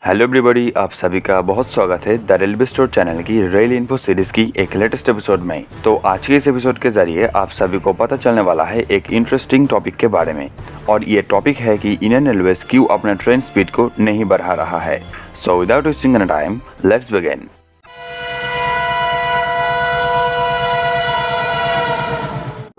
Hello everybody, आप सभी का बहुत स्वागत है द रेलवे स्टोर चैनल की रेल इन्फो सीरीज की एक लेटेस्ट एपिसोड में। तो आज के इस एपिसोड के जरिए आप सभी को पता चलने वाला है एक इंटरेस्टिंग टॉपिक के बारे में, और ये टॉपिक है कि इंडियन रेलवेज क्यों अपना ट्रेन स्पीड को नहीं बढ़ा रहा है। So without wasting any time, let's begin.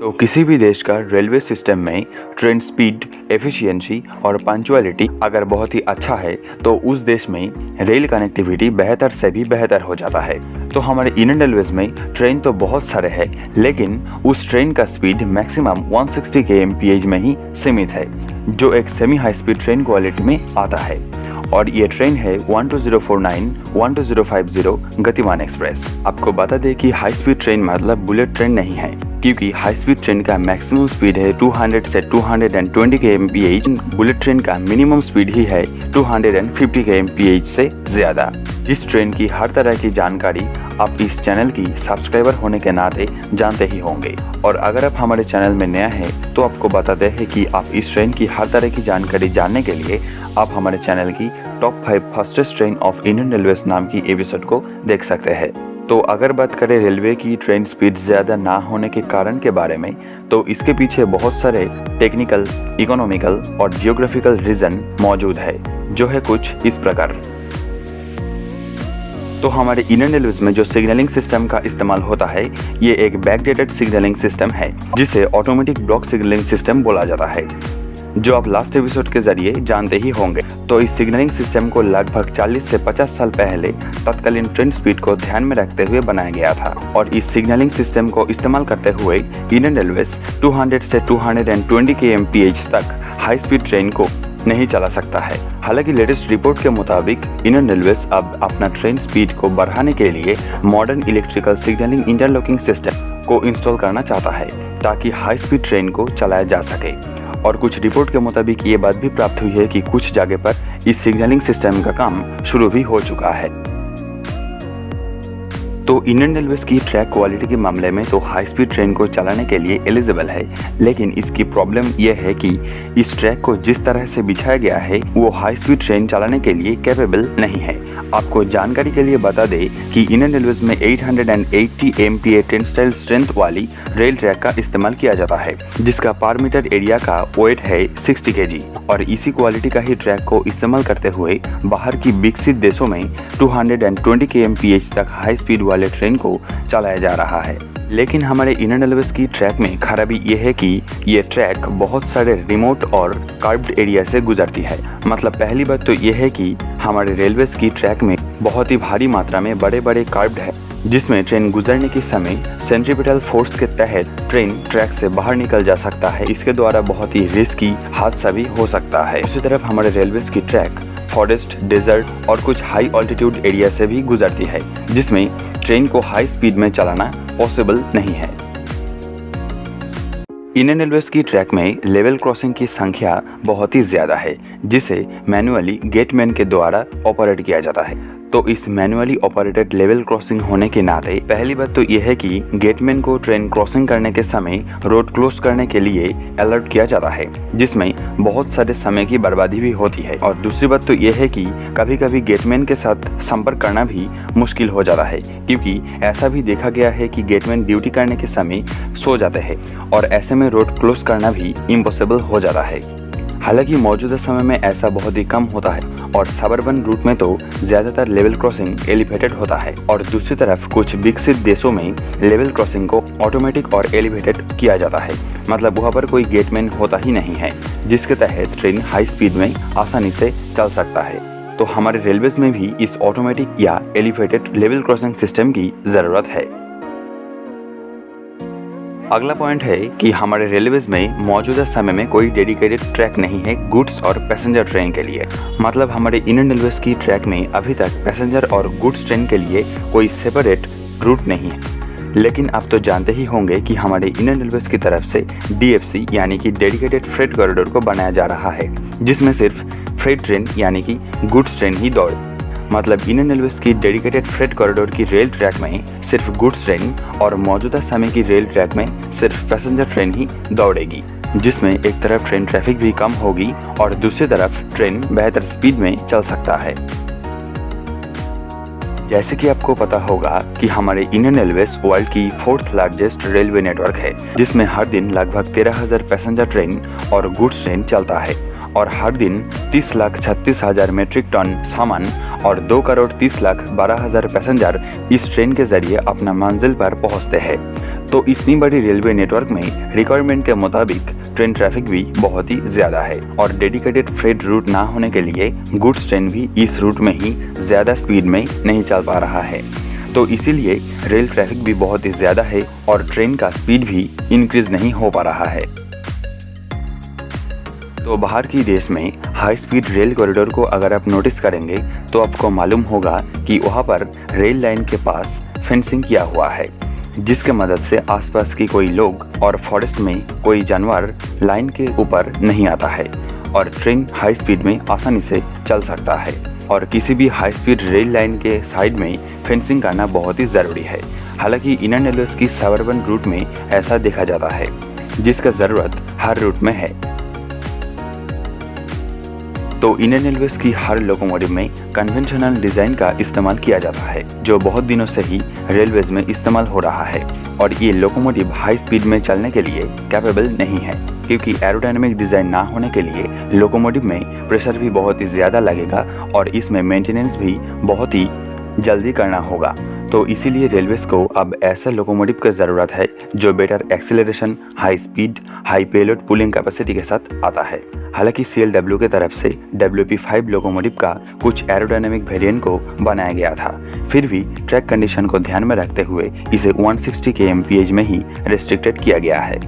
तो किसी भी देश का रेलवे सिस्टम में ट्रेन स्पीड, एफिशिएंसी और पंक्चुअलिटी अगर बहुत ही अच्छा है तो उस देश में रेल कनेक्टिविटी बेहतर से भी बेहतर हो जाता है। तो हमारे इंडियन रेलवेज में ट्रेन तो बहुत सारे हैं, लेकिन उस ट्रेन का स्पीड मैक्सिमम 160 kmph में ही सीमित है, जो एक semi high speed train quality में आता है। और ये ट्रेन है 12049 12050 गतिमान एक्सप्रेस। आपको बता दें कि हाई स्पीड ट्रेन मतलब बुलेट ट्रेन नहीं है, क्योंकि हाई स्पीड ट्रेन का मैक्सिमम स्पीड है 200 से 220 kmph। बुलेट ट्रेन का मिनिमम स्पीड ही है 250 kmph से ज्यादा। जिस ट्रेन की हर तरह की जानकारी आप इस चैनल की सब्सक्राइबर होने के नाते जानते ही होंगे। और अगर आप हमारे चैनल में नया है तो आपको बताते हैं कि आप इस ट्रेन की हर तरह की जानकारी जानने के लिए आप हमारे चैनल की top 5 fastest train of Indian railways नाम की एपिसोड को देख सकते हैं। तो अगर बात करें रेलवे की ट्रेन स्पीड ज़्यादा ना होने के कारण के बारे में, तो इसके पीछे बहुत सारे टेक्निकल, इकोनॉमिकल और जियोग्राफिकल रीज़न मौजूद है, जो है कुछ इस प्रकार। तो हमारे इंडियन रेलवेज में जो सिग्नलिंग सिस्टम का इस्तेमाल होता है, ये एक बैकडेटेड सिग्नलिंग सिस्टम है, जिसे ऑटोमेटिक ब्लॉक सिग्नलिंग सिस्टम बोला जाता है, जो आप लास्ट एपिसोड के जरिए जानते ही होंगे। तो इस सिग्नलिंग सिस्टम को लगभग 40 से 50 साल पहले तत्कालीन ट्रेन स्पीड को ध्यान में रखते हुए बनाया गया था। और इस सिग्नलिंग सिस्टम को इस्तेमाल करते हुए इंडियन रेलवेज 200 से 220 kmph तक हाई स्पीड ट्रेन को नहीं चला सकता है। हालांकि लेटेस्ट रिपोर्ट के मुताबिक इंडियन रेलवेज अब अपना ट्रेन स्पीड को बढ़ाने के लिए modern electrical signalling interlocking system को इंस्टॉल करना चाहता है, ताकि हाई स्पीड ट्रेन को चलाया जा सके। और कुछ रिपोर्ट के मुताबिक ये बात भी प्राप्त हुई है कि कुछ जगह पर इस सिग्नलिंग सिस्टम का काम शुरू भी हो चुका है। तो इंडियन रेलवेज की ट्रैक क्वालिटी के मामले में तो हाई स्पीड ट्रेन को चलाने के लिए एलिजिबल है, लेकिन इसकी प्रॉब्लम यह है कि इस ट्रैक को जिस तरह से बिछाया गया है वो हाई स्पीड ट्रेन चलाने के लिए कैपेबल नहीं है। आपको जानकारी के लिए बता दें कि इंडियन रेलवेज में 880 MPa टेंसाइल स्ट्रेंथ वाली रेल ट्रैक का इस्तेमाल किया जाता है, जिसका पर मीटर एरिया का वेट है 60 kg। और इसी क्वालिटी का ही ट्रैक को इस्तेमाल करते हुए बाहर की विकसित देशों में 220 kmph तक हाई स्पीड वाले ट्रेन को चलाया जा रहा है। लेकिन हमारे इंडियन रेलवेज की ट्रैक में खराबी ये है कि ये ट्रैक बहुत सारे रिमोट और कर्व्ड एरिया से गुजरती है। मतलब पहली बात तो ये है कि हमारे रेलवेज की ट्रैक में बहुत ही भारी मात्रा में बड़े बड़े कर्व्ड है, जिसमें ट्रेन गुजरने के समय सेंट्रीपिटल फोर्स के तहत ट्रेन ट्रैक से बाहर निकल जा सकता है। इसके द्वारा बहुत ही रिस्की हादसा भी हो सकता है। दूसरी तरफ हमारे रेलवेज की ट्रैक फॉरेस्ट, डेजर्ट और कुछ हाई ऑल्टीट्यूड एरिया से भी गुजरती है, जिसमें ट्रेन को हाई स्पीड में चलाना पॉसिबल नहीं है। इंडियन रेलवेज की ट्रैक में लेवल क्रॉसिंग की संख्या बहुत ही ज्यादा है, जिसे मैनुअली गेटमैन के द्वारा ऑपरेट किया जाता है। तो इस मैनुअली ऑपरेटेड लेवल क्रॉसिंग होने के नाते पहली बात तो यह है कि गेटमैन को ट्रेन क्रॉसिंग करने के समय रोड क्लोज करने के लिए अलर्ट किया जाता है, जिसमें बहुत सारे समय की बर्बादी भी होती है। और दूसरी बात तो यह है कि कभी कभी गेटमैन के साथ संपर्क करना भी मुश्किल हो जाता है, क्योंकि ऐसा भी देखा गया है कि गेटमैन ड्यूटी करने के समय सो जाते हैं, और ऐसे में रोड क्लोज करना भी इम्पॉसिबल हो जाता है। हालांकि मौजूदा समय में ऐसा बहुत ही कम होता है, और सबअर्बन रूट में तो ज़्यादातर लेवल क्रॉसिंग एलिवेटेड होता है। और दूसरी तरफ कुछ विकसित देशों में लेवल क्रॉसिंग को ऑटोमेटिक और एलिवेटेड किया जाता है, मतलब वहाँ पर कोई गेटमैन होता ही नहीं है, जिसके तहत ट्रेन हाई स्पीड में आसानी से चल सकता है। तो हमारे रेलवेज में भी इस ऑटोमेटिक या एलिवेटेड लेवल क्रॉसिंग सिस्टम की ज़रूरत है। अगला पॉइंट है कि हमारे रेलवेज में मौजूदा समय में कोई डेडिकेटेड ट्रैक नहीं है गुड्स और पैसेंजर ट्रेन के लिए। मतलब हमारे इंडियन रेलवेज की ट्रैक में अभी तक पैसेंजर और गुड्स ट्रेन के लिए कोई सेपरेट रूट नहीं है। लेकिन आप तो जानते ही होंगे कि हमारे इंडियन रेलवेज की तरफ से DFC यानी कि डेडिकेटेड फ्रेट कॉरिडोर को बनाया जा रहा है, जिसमें सिर्फ फ्रेट ट्रेन यानी कि गुड्स ट्रेन ही दौड़े। मतलब इंडियन रेलवेज की डेडिकेटेड फ्रेट कॉरिडोर की रेल ट्रैक में सिर्फ गुड्स ट्रेन और मौजूदा समय की रेल ट्रैक में सिर्फ पैसेंजर ट्रेन ही दौड़ेगी, जिसमें एक तरफ ट्रेन ट्रैफिक भी कम होगी और दूसरी तरफ ट्रेन बेहतर स्पीड में चल सकता है। जैसे कि आपको पता होगा कि हमारे इंडियन रेलवेज वर्ल्ड की 4th लार्जेस्ट रेलवे नेटवर्क है, जिसमें हर दिन लगभग 13,000 पैसेंजर ट्रेन और गुड्स ट्रेन चलता है और हर दिन 30,36,000 मीट्रिक टन सामान और 2,30,12,000 पैसेंजर इस ट्रेन के जरिए अपना मंजिल पर पहुंचते हैं। तो इतनी बड़ी रेलवे नेटवर्क में रिक्वायरमेंट के मुताबिक ट्रेन ट्रैफिक भी बहुत ही ज़्यादा है और डेडिकेटेड फ्रेट रूट ना होने के लिए गुड्स ट्रेन भी इस रूट में ही ज़्यादा स्पीड में नहीं चल पा रहा है। तो इसीलिए रेल ट्रैफिक भी बहुत ही ज़्यादा है और ट्रेन का स्पीड भी इंक्रीज नहीं हो पा रहा है। तो बाहर की देश में हाई स्पीड रेल कॉरिडोर को अगर आप नोटिस करेंगे तो आपको मालूम होगा कि वहाँ पर रेल लाइन के पास फेंसिंग किया हुआ है, जिसके मदद से आसपास की कोई लोग और फॉरेस्ट में कोई जानवर लाइन के ऊपर नहीं आता है और ट्रेन हाई स्पीड में आसानी से चल सकता है। और किसी भी हाई स्पीड रेल लाइन के साइड में फेंसिंग करना बहुत ही ज़रूरी है। हालांकि इंडियन रेलवेज की सबअर्बन रूट में ऐसा देखा जाता है, जिसका ज़रूरत हर रूट में है। तो इंडियन रेलवेज की हर लोकोमोटिव में कन्वेंशनल डिज़ाइन का इस्तेमाल किया जाता है, जो बहुत दिनों से ही रेलवेज में इस्तेमाल हो रहा है। और ये लोकोमोटिव हाई स्पीड में चलने के लिए कैपेबल नहीं है, क्योंकि एरोडायनेमिक डिज़ाइन ना होने के लिए लोकोमोटिव में प्रेशर भी बहुत ही ज़्यादा लगेगा और इसमें मेंटेनेंस भी बहुत ही जल्दी करना होगा। तो इसीलिए रेलवेज को अब ऐसा लोकोमोटिव की ज़रूरत है जो better acceleration, high speed, high payload pulling capacity के साथ आता है। हालांकि CLW की तरफ से WP5 लोकोमोटिव का कुछ एरोडायनेमिक वेरिएंट को बनाया गया था, फिर भी ट्रैक कंडीशन को ध्यान में रखते हुए इसे 160 kmph में ही रेस्ट्रिक्टेड किया गया है।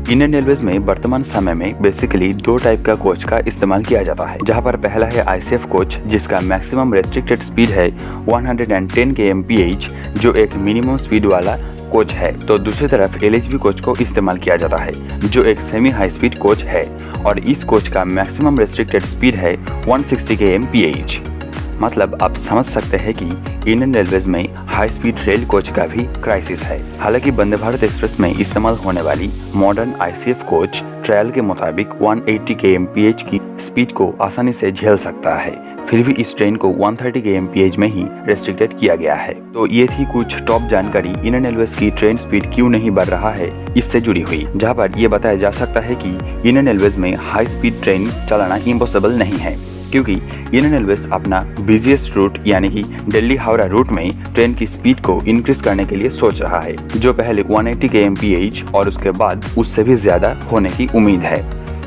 इंडियन रेलवेज में वर्तमान समय में बेसिकली 2 टाइप का कोच का इस्तेमाल किया जाता है, जहां पर पहला है ICF कोच, जिसका मैक्सिमम रेस्ट्रिक्टेड स्पीड है 110 kmph, जो एक मिनिमम स्पीड वाला कोच है। तो दूसरी तरफ LHB कोच को इस्तेमाल किया जाता है, जो एक सेमी हाई स्पीड कोच है और इस कोच का मैक्सिमम रेस्ट्रिक्टेड स्पीड है 160 kmph। मतलब आप समझ सकते हैं कि इंडियन रेलवेज में हाई स्पीड रेल कोच का भी क्राइसिस है। हालांकि वंदे भारत एक्सप्रेस में इस्तेमाल होने वाली मॉडर्न ICF कोच ट्रायल के मुताबिक 180 kmph की स्पीड को आसानी से झेल सकता है, फिर भी इस ट्रेन को 130 kmph में ही रेस्ट्रिक्टेड किया गया है। तो ये थी कुछ टॉप जानकारी इंडियन रेलवेज की ट्रेन स्पीड क्यों नहीं बढ़ रहा है इससे जुड़ी हुई, जहाँ पर ये बताया जा सकता है कि इंडियन रेलवेज में हाई स्पीड ट्रेन चलाना इम्पॉसिबल नहीं है, क्योंकि इंडियन रेलवेज अपना बिजिएस्ट रूट यानी कि दिल्ली हावड़ा रूट में ट्रेन की स्पीड को इंक्रीज करने के लिए सोच रहा है, जो पहले 180 kmph और उसके बाद उससे भी ज़्यादा होने की उम्मीद है।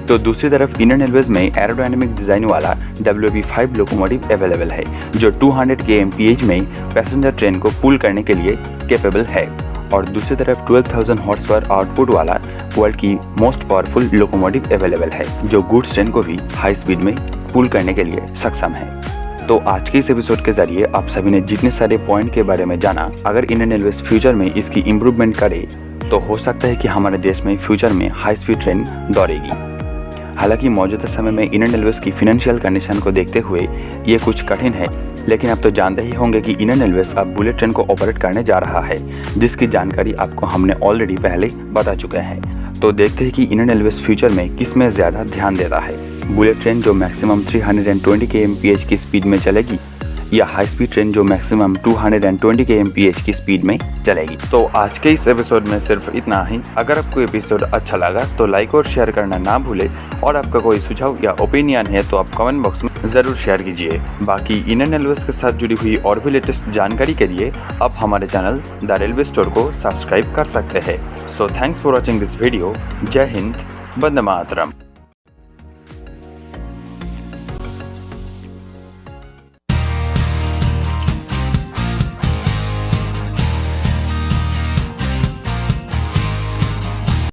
तो दूसरी तरफ इंडियन रेलवेज में एरोडायनेमिक डिज़ाइन वाला WP5 लोकोमोटिव अवेलेबल है, जो 200 kmph में पैसेंजर ट्रेन को पुल करने के लिए कैपेबल है। और दूसरी तरफ 12,000 हॉर्स पावर आउटपुट वाला वर्ल्ड की मोस्ट पावरफुल लोकोमोटिव अवेलेबल है, जो गुड्स ट्रेन को भी हाई स्पीड में पुल करने के लिए सक्षम है। तो आज के इस एपिसोड के जरिए आप सभी ने जितने सारे पॉइंट के बारे में जाना, अगर इंडियन रेलवेज फ्यूचर में इसकी इम्प्रूवमेंट करे तो हो सकता है कि हमारे देश में फ्यूचर में हाई स्पीड ट्रेन दौड़ेगी। हालांकि मौजूदा समय में इंडियन रेलवेज की फिनेंशियल कंडीशन को देखते हुए ये कुछ कठिन है, लेकिन आप तो जानते ही होंगे कि इंडियन रेलवेज अब बुलेट ट्रेन को ऑपरेट करने जा रहा है, जिसकी जानकारी आपको हमने ऑलरेडी पहले बता चुके हैं। तो देखते हैं कि इंडियन रेलवेज फ्यूचर में किस में ज़्यादा ध्यान देता है, बुलेट ट्रेन जो मैक्सिमम 320 kmph की स्पीड में चलेगी या हाई स्पीड ट्रेन जो मैक्सिमम 220 kmph की स्पीड में चलेगी। तो आज के इस एपिसोड में सिर्फ इतना ही। अगर आपको एपिसोड अच्छा लगा तो लाइक और शेयर करना ना भूले, और आपका कोई सुझाव या ओपिनियन है तो आप कमेंट बॉक्स में ज़रूर शेयर कीजिए। बाकी इंडियन रेलवेज के साथ जुड़ी हुई और भी लेटेस्ट जानकारी के लिए आप हमारे चैनल द रेलवे स्टोर को सब्सक्राइब कर सकते हैं। So thanks for watching this video. जय हिंद, वंदे मातरम।